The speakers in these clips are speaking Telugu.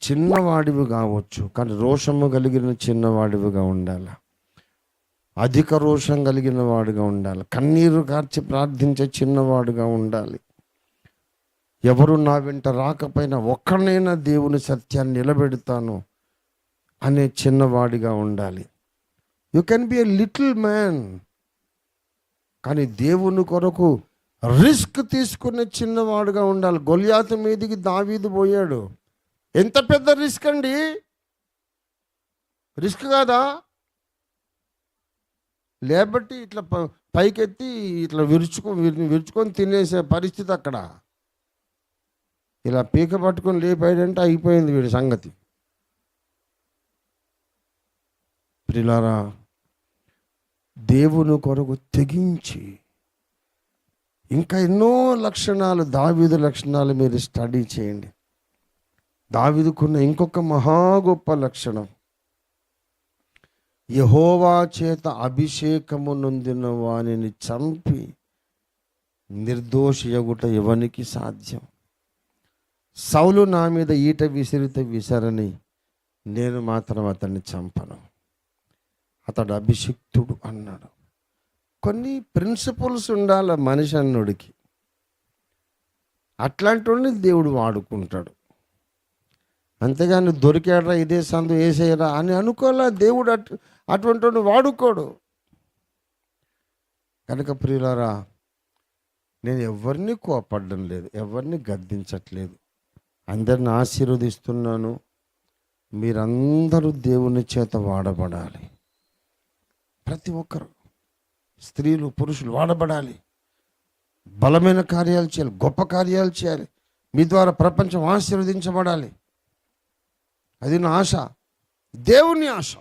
చిన్నవాడివి కావచ్చు, కానీ రోషము కలిగిన చిన్నవాడివిగా ఉండాలి. అధిక రోషం కలిగిన వాడుగా ఉండాలి. కన్నీరు కార్చి ప్రార్థించే చిన్నవాడుగా ఉండాలి. ఎవరు నా వెంట రాకపోయినా ఒక్కడనైనా దేవుని సత్యాన్ని నిలబెడతాను అనే చిన్నవాడిగా ఉండాలి. You can be a little man, కానీ దేవుని కొరకు రిస్క్ తీసుకునే చిన్నవాడుగా ఉండాలి. గొల్యాతు మీదికి దావీదు పోయాడు. ఎంత పెద్ద రిస్క్ అండి! రిస్క్ కాదా? లేబట్టి ఇట్లా పైకెత్తి ఇట్లా విరుచుకొని తినేసే పరిస్థితి అక్కడ. ఇలా పీక పట్టుకొని లేపాడంటే అయిపోయింది వీడి సంగతి. ప్రియులారా, దేవుని కొరకు తెగించి ఇంకా ఎన్నో లక్షణాలు, దావీదు లక్షణాలు మీరు స్టడీ చేయండి. దావీదుకున్న ఇంకొక మహా గొప్ప లక్షణం, యెహోవా చేత అభిషేకము నొందిన వానిని చంపి నిర్దోషియగుట ఎవనికి సాధ్యం? సౌలు నా మీద ఈట విసిరితే విసరని, నేను మాత్రం అతన్ని చంపను, అతడు అభిషిక్తుడు అన్నాడు. కొన్ని ప్రిన్సిపల్స్ ఉండాలి మనిషి అన్నుడికి. అట్లాంటి వాడిని దేవుడు వాడుకుంటాడు. అంతేగాని దొరికాడరా ఇదే సందు వేసేయరా అని అనుకోలే. దేవుడు అటువంటి వాడిని వాడుకోడు. కనుక ప్రియులారా, నేను ఎవరిని కోపడడం లేదు, ఎవరిని గద్దించట్లేదు, అందరిని ఆశీర్వదిస్తున్నాను. మీరందరూ దేవుని చేత వాడబడాలి. ప్రతి ఒక్కరు, స్త్రీలు పురుషులు వాడబడాలి. బలమైన కార్యాలు చేయాలి, గొప్ప కార్యాలు చేయాలి. మీ ద్వారా ప్రపంచం ఆశీర్వదించబడాలి. అది నా ఆశ, దేవుని ఆశ,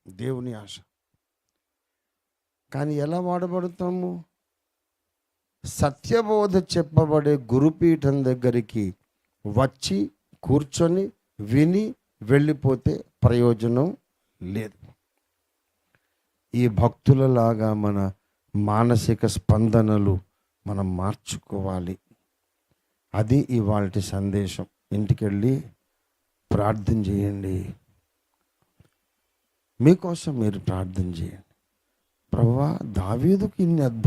దేవుని ఆశ. కానీ ఎలా వాడబడతాము? సత్యబోధ చెప్పబడే గురుపీఠం దగ్గరికి వచ్చి కూర్చొని విని వెళ్ళిపోతే ప్రయోజనం లేదు. ఈ భక్తులలాగా మన మానసిక స్పందనలు మనం మార్చుకోవాలి. అది ఇవాల్టి సందేశం. ఇంటికెళ్ళి ప్రార్థన చేయండి. మీకోసం మీరు ప్రార్థన చేయండి. ప్రభువా, దావీదుకి ఇన్ని అద్భుత